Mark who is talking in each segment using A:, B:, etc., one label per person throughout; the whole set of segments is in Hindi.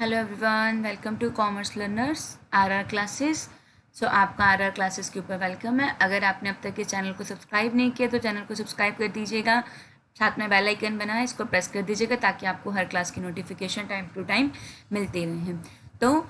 A: Hello everyone, welcome to commerce learners RR classes. आपका आरआर क्लासेस के ऊपर वेलकम है। अगर आपने अब तक इस चैनल को सब्सक्राइब नहीं किया तो चैनल को सब्सक्राइब कर दीजिएगा, साथ में बेल आइकन बना है, इसको प्रेस कर दीजिएगा ताकि आपको हर क्लास की नोटिफिकेशन टाइम टू टाइम मिलती रहें। तो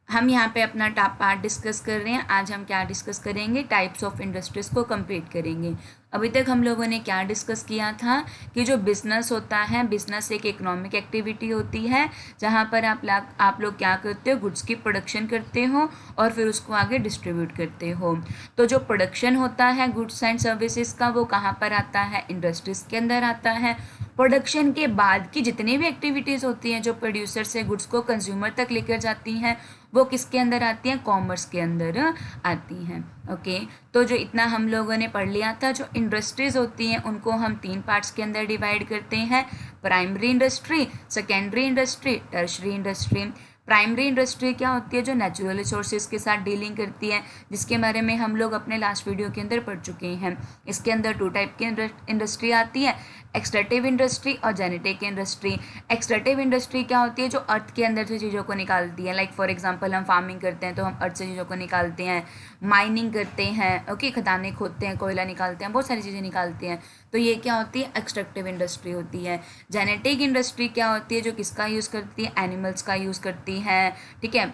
A: हम यहाँ पे अपना पार्ट डिस्कस कर रहे हैं। आज हम क्या डिस्कस करेंगे, टाइप्स ऑफ इंडस्ट्रीज़ को कंप्लीट करेंगे। अभी तक हम लोगों ने क्या डिस्कस किया था कि जो बिज़नेस होता है, बिज़नेस एक इकोनॉमिक एक्टिविटी होती है जहाँ पर आप लोग क्या करते हो, गुड्स की प्रोडक्शन करते हो और फिर उसको आगे डिस्ट्रीब्यूट करते हो। तो जो प्रोडक्शन होता है गुड्स एंड सर्विसेज का, वो कहाँ पर आता है, इंडस्ट्रीज़ के अंदर आता है। प्रोडक्शन के बाद की जितनी भी एक्टिविटीज़ होती हैं जो प्रोड्यूसर से गुड्स को कंज्यूमर तक लेकर जाती हैं, वो किसके अंदर आती हैं, कॉमर्स के अंदर आती हैं। ओके, तो जो इतना हम लोगों ने पढ़ लिया था, जो इंडस्ट्रीज़ होती हैं उनको हम 3 पार्ट्स के अंदर डिवाइड करते हैं, primary industry, secondary industry, tertiary industry. Primary industry क्या होती है, जो नेचुरल रिसोर्सेज के साथ डीलिंग करती है, जिसके बारे में हम लोग अपने लास्ट वीडियो के अंदर पढ़ चुके हैं। इसके अंदर 2 टाइप की इंडस्ट्री आती है, एक्सट्रैक्टिव इंडस्ट्री और जेनेटिक इंडस्ट्री। एक्सट्रैक्टिव इंडस्ट्री क्या होती है, जो अर्थ के अंदर से चीज़ों को निकालती है। लाइक फॉर एग्जांपल हम फार्मिंग करते हैं तो हम अर्थ से चीज़ों को निकालते हैं, माइनिंग करते हैं, ओके, खदानें खोदते हैं, कोयला निकालते हैं, बहुत सारी चीज़ें निकालते हैं। तो ये क्या होती है, एक्सट्रैक्टिव इंडस्ट्री होती है। जेनेटिक इंडस्ट्री क्या होती है, जो किसका यूज़ करती है, एनिमल्स का यूज़ करती है, ठीक है,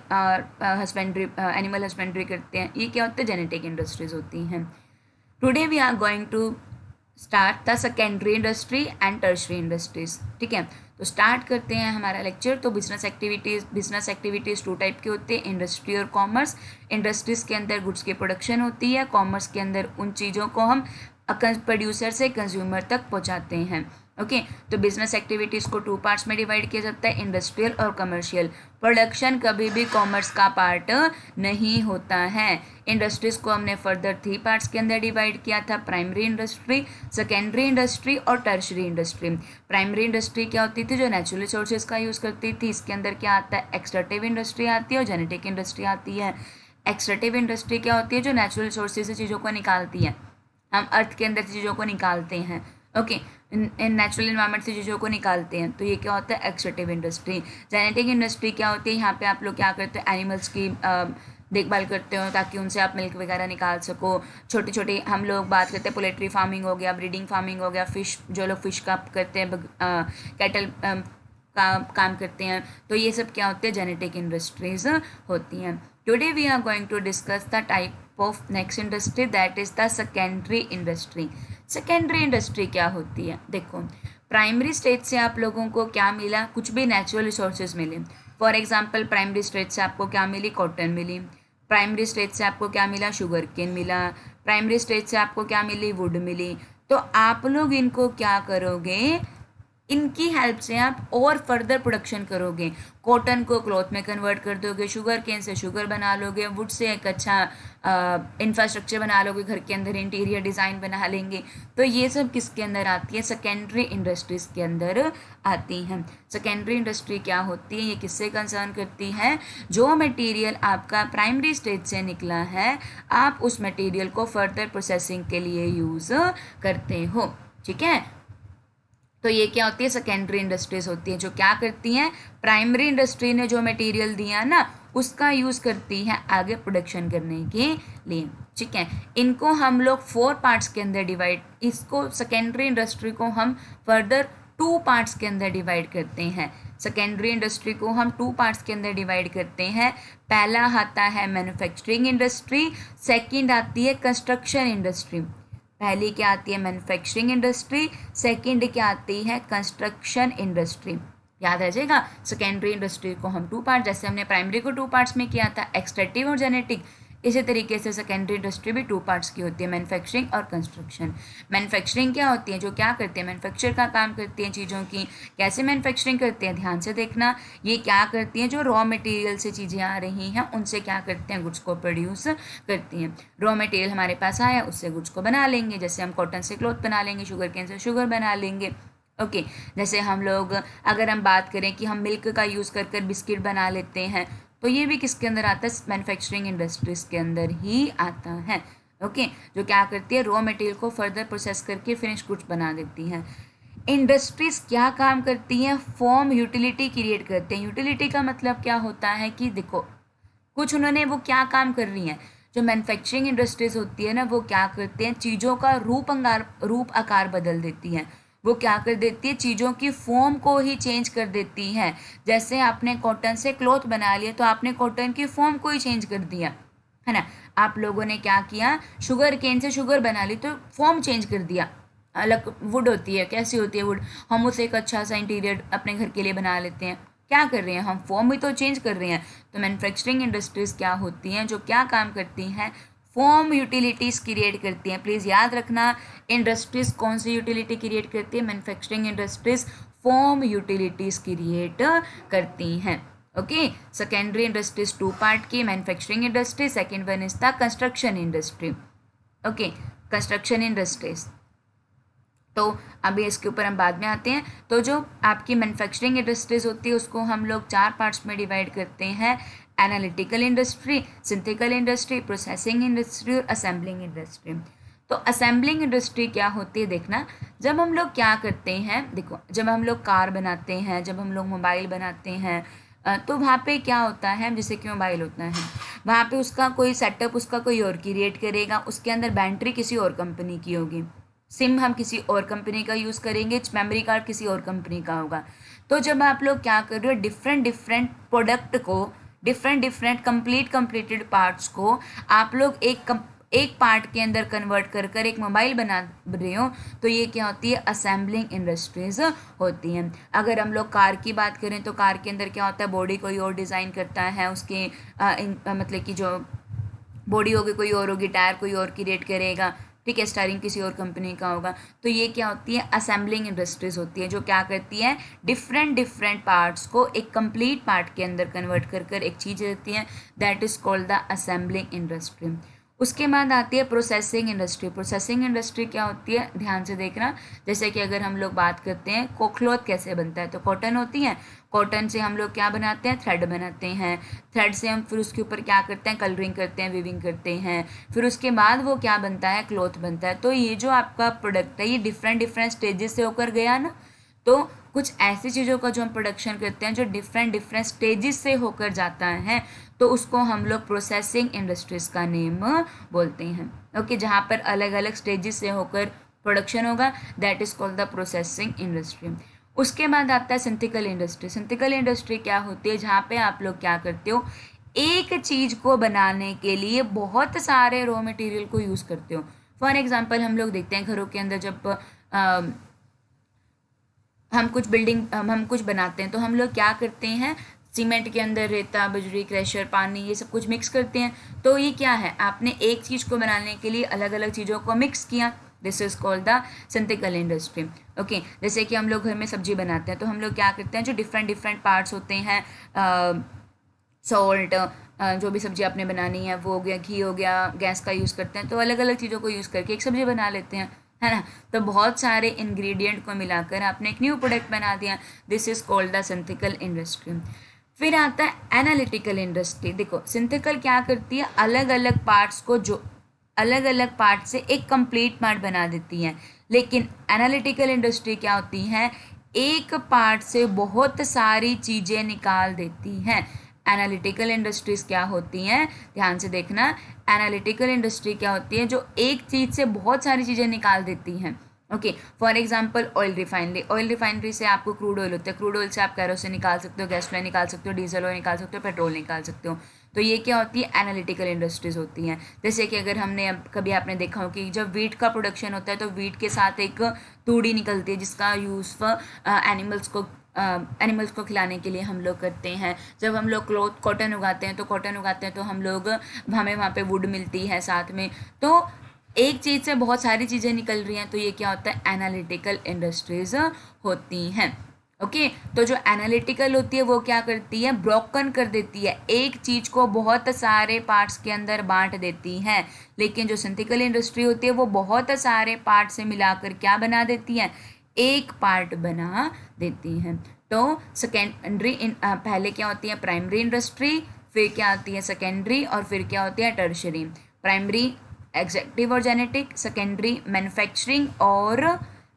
A: हस्बेंड्री, एनिमल हस्बेंड्री करते हैं। ये क्या होता है, जेनेटिक इंडस्ट्रीज होती हैं। Today we are going to start the secondary industry and tertiary industries. ठीक है, तो स्टार्ट करते हैं हमारा लेक्चर। तो बिजनेस एक्टिविटीज़ 2 टाइप की होती है, इंडस्ट्री और कॉमर्स। इंडस्ट्रीज के अंदर गुड्स की प्रोडक्शन होती है, कॉमर्स के अंदर उन चीज़ों को हम प्रोड्यूसर से कंज्यूमर तक पहुंचाते हैं। ओके, तो बिजनेस एक्टिविटीज़ को 2 पार्ट्स में डिवाइड किया जाता है, इंडस्ट्रियल और कमर्शियल। प्रोडक्शन कभी भी कॉमर्स का पार्ट नहीं होता है। इंडस्ट्रीज़ को हमने फर्दर 3 पार्ट्स के अंदर डिवाइड किया था, प्राइमरी इंडस्ट्री, सेकेंडरी इंडस्ट्री और टर्शरी इंडस्ट्री। प्राइमरी इंडस्ट्री क्या होती थी, जो नेचुरल रिसोर्सेज का यूज़ करती थी। इसके अंदर क्या आता है, एक्सट्रैक्टिव इंडस्ट्री आती है और जेनेटिक इंडस्ट्री आती है। एक्सट्रैक्टिव इंडस्ट्री क्या होती है, जो नेचुरल रिसोर्सेज से चीज़ों को निकालती है, हम अर्थ के अंदर से चीज़ों को निकालते हैं, ओके, नेचुरल इन्वायरमेंट से चीज़ों को निकालते हैं, तो ये क्या होता है, एक्सट्रैक्टिव इंडस्ट्री। जेनेटिक इंडस्ट्री क्या होती है, यहाँ पे आप लोग क्या करते हो, एनिमल्स की देखभाल करते हो ताकि उनसे आप मिल्क वगैरह निकाल सको। छोटे छोटे हम लोग बात करते हैं, पोल्ट्री फार्मिंग हो गया, ब्रीडिंग फार्मिंग हो गया, फिश, जो लोग फिश का करते हैं, कैटल का काम करते हैं, तो ये सब क्या होते हैं, जेनेटिक इंडस्ट्रीज होती हैं। Today we are going to discuss the type of next industry, that is the secondary industry. Secondary industry क्या होती है, देखो, प्राइमरी स्टेज से आप लोगों को क्या मिला, कुछ भी नेचुरल रिसोर्सेज मिले। फॉर एग्जांपल प्राइमरी स्टेज से आपको क्या मिली, कॉटन मिली। प्राइमरी स्टेज से आपको क्या मिला, शुगर केन मिला। प्राइमरी स्टेज से आपको क्या मिली, वुड मिली। तो आप लोग इनको क्या करोगे, इनकी हेल्प से आप और फर्दर प्रोडक्शन करोगे। कॉटन को क्लॉथ में कन्वर्ट कर दोगे, शुगर केन से शुगर बना लोगे, वुड से एक अच्छा इंफ्रास्ट्रक्चर बना लोगे, घर के अंदर इंटीरियर डिज़ाइन बना लेंगे। तो ये सब किसके अंदर आती है, सेकेंडरी इंडस्ट्रीज़ के अंदर आती हैं। सेकेंडरी इंडस्ट्री क्या होती है, ये किससे कंसर्न करती है, जो मटेरियल आपका प्राइमरी स्टेज से निकला है, आप उस मटेरियल को फर्दर प्रोसेसिंग के लिए यूज़ करते हो। ठीक है, तो ये क्या होती है, सेकेंडरी इंडस्ट्रीज होती है, जो क्या करती हैं, प्राइमरी इंडस्ट्री ने जो मटेरियल दिया ना, उसका यूज़ करती है आगे प्रोडक्शन करने के लिए। ठीक है, इनको हम लोग 4 पार्ट्स के अंदर डिवाइड, इसको सेकेंडरी इंडस्ट्री को हम फर्दर 2 पार्ट्स के अंदर डिवाइड करते हैं। सेकेंडरी इंडस्ट्री को हम 2 पार्ट्स के अंदर डिवाइड करते हैं। पहला आता है मैन्युफैक्चरिंग इंडस्ट्री, सेकेंड आती है कंस्ट्रक्शन इंडस्ट्री। पहली क्या आती है, मैन्युफैक्चरिंग इंडस्ट्री, सेकंड क्या आती है, कंस्ट्रक्शन इंडस्ट्री। याद रह जाएगा, सेकेंडरी इंडस्ट्री को हम 2 पार्ट, जैसे हमने प्राइमरी को 2 पार्ट्स में किया था, एक्सट्रैक्टिव और जेनेटिक, इसी तरीके से सेकेंडरी इंडस्ट्री भी 2 पार्ट्स की होती है, मैन्युफैक्चरिंग और कंस्ट्रक्शन। मैन्युफैक्चरिंग क्या होती है, जो क्या करती है, मैन्युफैक्चर का काम करती हैं चीज़ों की। कैसे मैन्युफैक्चरिंग करते हैं, ध्यान से देखना, ये क्या करती हैं, जो रॉ मटेरियल से चीज़ें आ रही हैं उनसे क्या करते हैं, गुड्स को प्रोड्यूस करती हैं। रॉ मटेरियल हमारे पास आया, उससे गुड्स को बना लेंगे, जैसे हम कॉटन से क्लॉथ बना लेंगे, शुगर केन से शुगर बना लेंगे। ओके, जैसे हम लोग, अगर हम बात करें कि हम मिल्क का यूज़ कर कर बिस्किट बना लेते हैं, तो ये भी किसके अंदर आता है, मैन्युफैक्चरिंग इंडस्ट्रीज के अंदर ही आता है। ओके, जो क्या करती है, रॉ मटेरियल को फर्दर प्रोसेस करके फिनिश गुड्स बना देती हैं। इंडस्ट्रीज क्या काम करती हैं, फॉर्म यूटिलिटी क्रिएट करते हैं। यूटिलिटी का मतलब क्या होता है कि देखो कुछ उन्होंने वो क्या काम कर रही हैं, जो मैन्युफैक्चरिंग इंडस्ट्रीज होती है ना वो क्या करते हैं, चीज़ों का रूप आकार बदल देती हैं। वो क्या कर देती है, चीज़ों की फॉर्म को ही चेंज कर देती हैं। जैसे आपने कॉटन से क्लॉथ बना लिया तो आपने कॉटन की फॉर्म को ही चेंज कर दिया, है ना। आप लोगों ने क्या किया, शुगर केन से शुगर बना ली तो फॉर्म चेंज कर दिया। अलग वुड होती है, कैसी होती है वुड, हम उसे एक अच्छा सा इंटीरियर अपने घर के लिए बना लेते हैं। क्या कर रहे हैं हम, फॉर्म भी तो चेंज कर रहे हैं। तो मैन्युफैक्चरिंग इंडस्ट्रीज क्या होती हैं, जो क्या काम करती हैं, फॉर्म यूटिलिटीज़ क्रिएट करती हैं। प्लीज़ याद रखना, इंडस्ट्रीज कौन सी यूटिलिटी क्रिएट करती है, manufacturing industries form utilities create करती हैं। Okay, secondary industries two part की, manufacturing industry, second one is the construction industry. Okay, construction industries, तो अभी इसके ऊपर हम बाद में आते हैं। तो जो आपकी मैन्युफैक्चरिंग इंडस्ट्रीज होती है उसको हम लोग 4 पार्ट्स में डिवाइड करते हैं, analytical industry, synthetical industry, processing industry और असेंबलिंग इंडस्ट्री। तो असेंबलिंग इंडस्ट्री क्या होती है, देखना, जब हम लोग क्या करते हैं, देखो जब हम लोग कार बनाते हैं, जब हम लोग मोबाइल बनाते हैं, तो वहाँ पे क्या होता है, जैसे कि मोबाइल होता है, वहाँ पे उसका कोई सेटअप उसका कोई और क्रिएट करेगा, उसके अंदर बैटरी किसी और कंपनी की होगी, सिम हम किसी और कंपनी का यूज़ करेंगे, मेमोरी कार्ड किसी और कंपनी का होगा। तो जब आप लोग क्या कर रहे हो, डिफरेंट डिफरेंट प्रोडक्ट को, डिफरेंट डिफरेंट कंप्लीटेड पार्ट्स को आप लोग एक पार्ट के अंदर कन्वर्ट कर कर एक मोबाइल बना रहे हो, तो ये क्या होती है, असेंबलिंग इंडस्ट्रीज होती हैं। अगर हम लोग कार की बात करें तो कार के अंदर क्या होता है, बॉडी कोई और डिज़ाइन करता है, उसके मतलब कि जो बॉडी होगी कोई और होगी, टायर कोई और क्रिएट करेगा, ठीक है, स्टारिंग किसी और कंपनी का होगा। तो ये क्या होती है, असेंबलिंग इंडस्ट्रीज होती है, जो क्या करती है, डिफरेंट डिफरेंट पार्ट्स को एक कंप्लीट पार्ट के अंदर कन्वर्ट कर कर एक चीज़ रहती है, that is called the assembling industry. उसके बाद आती है प्रोसेसिंग इंडस्ट्री। प्रोसेसिंग इंडस्ट्री क्या होती है, ध्यान से देखना, जैसे कि अगर हम लोग बात करते हैं क्लॉथ कैसे बनता है, तो कॉटन होती है, कॉटन से हम लोग क्या बनाते हैं, थ्रेड बनाते हैं, थ्रेड से हम फिर उसके ऊपर क्या करते हैं, कलरिंग करते हैं, वीविंग करते हैं, फिर उसके बाद वो क्या बनता है, क्लॉथ बनता है। तो ये जो आपका प्रोडक्ट है ये डिफरेंट डिफरेंट स्टेजेस से होकर गया ना, तो कुछ ऐसी चीज़ों का जो हम प्रोडक्शन करते हैं जो डिफरेंट डिफरेंट स्टेजेस से होकर जाता है, तो उसको हम लोग प्रोसेसिंग इंडस्ट्रीज का नेम बोलते हैं। ओके, जहाँ पर अलग अलग स्टेजेस से होकर प्रोडक्शन होगा, that is called the processing industry. उसके बाद आता है सिंथेटिकल इंडस्ट्री। सिंथेटिकल इंडस्ट्री क्या होती है, जहाँ पे आप लोग क्या करते हो, एक चीज़ को बनाने के लिए बहुत सारे रॉ मटेरियल को यूज़ करते हो। फॉर एग्जाम्पल हम लोग देखते हैं घरों के अंदर जब हम कुछ बनाते हैं तो हम लोग क्या करते हैं, सीमेंट के अंदर रेता, बजरी, क्रैशर, पानी, ये सब कुछ मिक्स करते हैं। तो ये क्या है, आपने एक चीज़ को बनाने के लिए अलग अलग चीज़ों को मिक्स किया, this is called the synthetical industry. Okay, जैसे कि हम लोग घर में सब्जी बनाते हैं तो हम लोग क्या करते हैं, जो डिफरेंट डिफरेंट पार्ट्स होते हैं, सॉल्ट, जो भी सब्जी आपने बनानी है वो हो गया, घी हो गया, गैस का यूज़ करते हैं, तो अलग अलग चीज़ों को यूज़ करके एक सब्जी बना लेते हैं, है ना। तो बहुत सारे इंग्रेडिएंट को मिलाकर आपने एक न्यू प्रोडक्ट बना दिया, this is called the synthetical industry. फिर आता है एनालिटिकल इंडस्ट्री। देखो सिंथेटिकल क्या करती है, अलग अलग पार्ट्स को, जो अलग अलग पार्ट से एक कंप्लीट पार्ट बना देती है। लेकिन एनालिटिकल इंडस्ट्री क्या होती है, एक पार्ट से बहुत सारी चीज़ें निकाल देती हैं। एनालिटिकल इंडस्ट्रीज क्या होती हैं, ध्यान से देखना, एनालिटिकल इंडस्ट्री क्या होती है, जो एक चीज़ से बहुत सारी चीज़ें निकाल देती हैं। Okay, for example oil refinery. Oil refinery से आपको क्रूड ऑयल होता है, क्रूड ऑयल से आप कैरोसिन निकाल सकते हो, गैस निकाल सकते हो, डीजल ऑयल निकाल सकते हो, पेट्रोल निकाल सकते हो। तो ये क्या होती है, एनालिटिकल इंडस्ट्रीज होती हैं। जैसे कि अगर हमने कभी आपने देखा हो कि जब वीट का प्रोडक्शन होता है तो वीट के साथ एक तूड़ी निकलती है जिसका यूज़ एनिमल्स को खिलाने के लिए हम लोग करते हैं। जब हम लोग कॉटन उगाते हैं तो हम लोग, हमें वहाँ पे वुड मिलती है साथ में। तो एक चीज़ से बहुत सारी चीज़ें निकल रही हैं, तो ये क्या होता है, एनालिटिकल इंडस्ट्रीज होती हैं। ओके, तो जो एनालिटिकल होती है वो क्या करती है, ब्रोकन कर देती है, एक चीज़ को बहुत सारे पार्ट्स के अंदर बांट देती है। लेकिन जो सिंथेटिकल इंडस्ट्री होती है वो बहुत सारे पार्ट से मिलाकर क्या बना देती है, एक पार्ट बना देती हैं। तो सेकेंडरी पहले क्या होती है, प्राइमरी इंडस्ट्री, फिर क्या आती है सेकेंडरी, और फिर क्या होती है टर्शरी। प्राइमरी एक्सट्रैक्टिव और जेनेटिक, सेकेंडरी मैन्युफैक्चरिंग और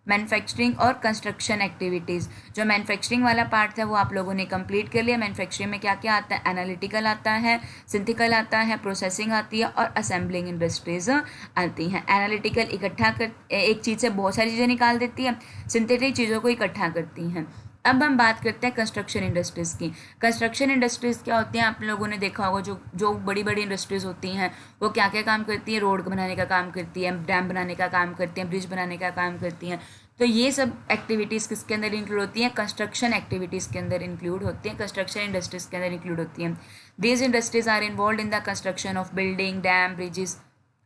A: मैन्युफैक्चरिंग और कंस्ट्रक्शन एक्टिविटीज़। जो मैन्युफैक्चरिंग वाला पार्ट था वो आप लोगों ने कंप्लीट कर लिया। मैन्युफैक्चरिंग में क्या क्या आता है, एनालिटिकल आता है, सिंथिकल आता है, प्रोसेसिंग आती है और असेंबलिंग इंडस्ट्रीज आती हैं। एनालिटिकल इकट्ठा कर एक चीज़ से बहुत सारी चीज़ें निकाल देती है, सिंथेटिक चीज़ों को इकट्ठा करती हैं। अब हम बात करते हैं कंस्ट्रक्शन इंडस्ट्रीज़ की। कंस्ट्रक्शन इंडस्ट्रीज़ क्या होती हैं, आप लोगों ने देखा होगा जो जो बड़ी बड़ी इंडस्ट्रीज़ होती हैं वो क्या क्या काम करती है, रोड बनाने का काम करती है, डैम बनाने का काम करती हैं, ब्रिज बनाने का काम करती हैं। तो ये सब एक्टिविटीज़ किसके अंदर इंक्लूड होती हैं, कंस्ट्रक्शन एक्टिविटीज़ के अंदर इंक्लूड होती हैं, कंस्ट्रक्शन इंडस्ट्रीज़ के अंदर इंक्लूड होती हैं। These industries are involved in the construction of building, dam, bridges.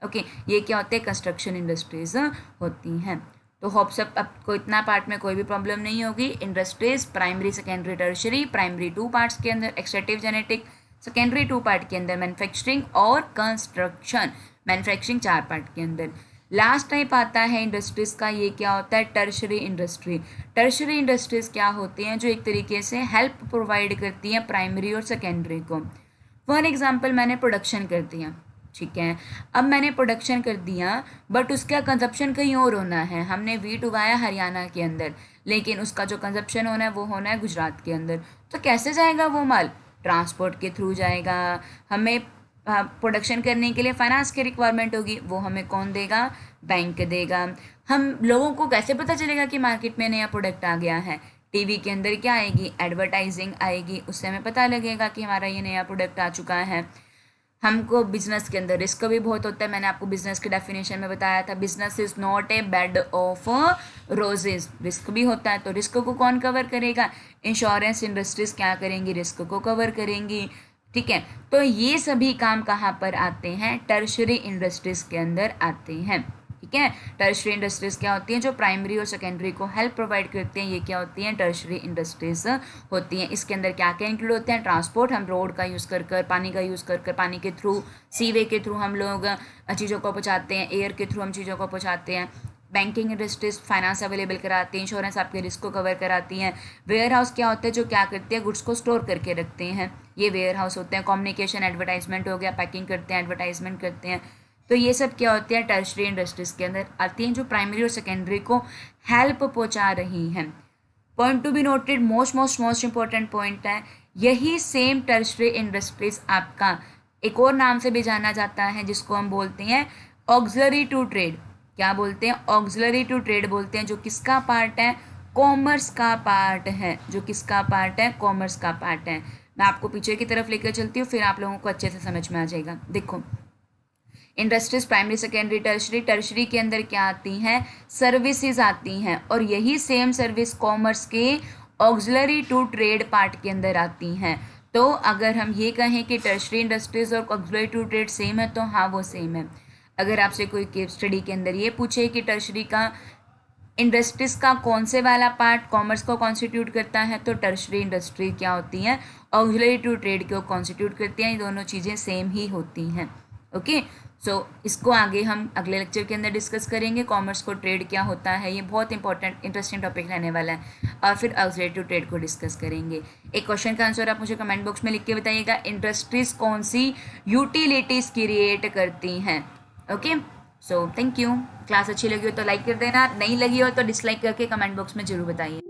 A: Okay, ये क्या होते हैं, कंस्ट्रक्शन इंडस्ट्रीज होती हैं। तो होप सब आपको इतना पार्ट में कोई भी प्रॉब्लम नहीं होगी। Industries primary, secondary, tertiary. Primary 2 parts के अंदर एक्सट्रैक्टिव जेनेटिक, सेकेंडरी 2 पार्ट के अंदर मैन्युफैक्चरिंग और कंस्ट्रक्शन। मैन्युफैक्चरिंग 4 पार्ट के अंदर। लास्ट टाइप आता है इंडस्ट्रीज़ का, ये क्या होता है, टर्शरी इंडस्ट्री। टर्शरी इंडस्ट्रीज़ क्या होती हैं, जो एक तरीके से हेल्प प्रोवाइड करती हैं प्राइमरी और सेकेंडरी को। फॉर एग्जांपल मैंने प्रोडक्शन कर दिया, ठीक है, अब मैंने प्रोडक्शन कर दिया बट उसका कंजप्शन कहीं और होना है। हमने वीट उगाया हरियाणा के अंदर, लेकिन उसका जो कंजप्शन होना है वो होना है गुजरात के अंदर। तो कैसे जाएगा वो माल, ट्रांसपोर्ट के थ्रू जाएगा। हमें प्रोडक्शन करने के लिए फाइनेंस की रिक्वायरमेंट होगी, वो हमें कौन देगा, बैंक देगा। हम लोगों को कैसे पता चलेगा कि मार्केट में नया प्रोडक्ट आ गया है, टीवी के अंदर क्या आएगी, एडवर्टाइजिंग आएगी, उससे हमें पता लगेगा कि हमारा ये नया प्रोडक्ट आ चुका है। हमको बिजनेस के अंदर रिस्क भी बहुत होता है। मैंने आपको बिजनेस के डेफिनेशन में बताया था, business is not a bed of roses. Risk भी होता है, तो रिस्क को कौन कवर करेगा, इंश्योरेंस इंडस्ट्रीज क्या करेंगी, रिस्क को कवर करेंगी, ठीक है। तो ये सभी काम कहाँ पर आते हैं, टर्शरी इंडस्ट्रीज के अंदर आते हैं, ठीक है। टर्शरी इंडस्ट्रीज क्या होती हैं, जो प्राइमरी और सेकेंडरी को हेल्प प्रोवाइड करते हैं, ये क्या होती हैं, टर्शरी इंडस्ट्रीज होती हैं। इसके अंदर क्या क्या इंक्लूड होते हैं, ट्रांसपोर्ट, हम रोड का यूज़ कर कर, पानी का यूज़ कर कर, पानी के थ्रू, सीवे के थ्रू हम लोग चीज़ों को पहुँचाते हैं, एयर के थ्रू हम चीज़ों को पहुँचाते हैं। बैंकिंग इंडस्ट्रीज फाइनेंस अवेलेबल कराती हैं, इंश्योरेंस आपके रिस्क को कवर कराती हैं। वेयर हाउस क्या होता है, जो क्या करते हैं, गुड्स को स्टोर करके रखते हैं, ये वेयर हाउस होते हैं। कम्युनिकेशन, एडवर्टाइजमेंट हो गया, पैकिंग करते हैं, एडवर्टाइजमेंट करते हैं। तो ये सब क्या होती है, टर्शरी इंडस्ट्रीज के अंदर आती हैं, जो प्राइमरी और सेकेंडरी को हेल्प पहुंचा रही हैं। Point to be noted, most important point है, यही सेम टर्शरी इंडस्ट्रीज आपका एक और नाम से भी जाना जाता है, जिसको हम बोलते हैं ऑक्सिलरी टू ट्रेड। क्या बोलते हैं, ऑक्सिलरी टू ट्रेड बोलते हैं, जो किसका पार्ट है, कॉमर्स का पार्ट है, जो किसका पार्ट है, कॉमर्स का पार्ट है। मैं आपको पीछे की तरफ लेकर चलती हूँ, फिर आप लोगों को अच्छे से समझ में आ जाएगा। देखो, industries primary, secondary, tertiary. Tertiary के अंदर क्या आती हैं, सर्विसेज आती हैं, और यही सेम सर्विस कॉमर्स के ऑक्सिलरी टू ट्रेड पार्ट के अंदर आती हैं। तो अगर हम ये कहें कि टर्शरी इंडस्ट्रीज और ऑक्सिलरी टू ट्रेड सेम है, तो हाँ वो सेम है। अगर आपसे कोई केस स्टडी के अंदर ये पूछे कि टर्शरी का, इंडस्ट्रीज का कौन से वाला पार्ट कॉमर्स को कॉन्स्टिट्यूट करता है, तो टर्शरी इंडस्ट्री क्या होती हैं, ऑक्सिलरी टू ट्रेड को कॉन्स्टिट्यूट करती हैं। ये दोनों चीज़ें सेम ही होती हैं, ओके। सो इसको आगे हम अगले लेक्चर के अंदर डिस्कस करेंगे, कॉमर्स को ट्रेड क्या होता है, ये बहुत इंपॉर्टेंट इंटरेस्टिंग टॉपिक रहने वाला है। और फिर ऑक्सिलरी टू ट्रेड को डिस्कस करेंगे। एक क्वेश्चन का आंसर आप मुझे कमेंट बॉक्स में लिख के बताइएगा, इंडस्ट्रीज कौन सी यूटिलिटीज़ क्रिएट करती हैं, okay. So thank you. Class अच्छी लगी हो तो लाइक कर देना, नहीं लगी हो तो डिसलाइक करके कमेंट बॉक्स में जरूर बताइए।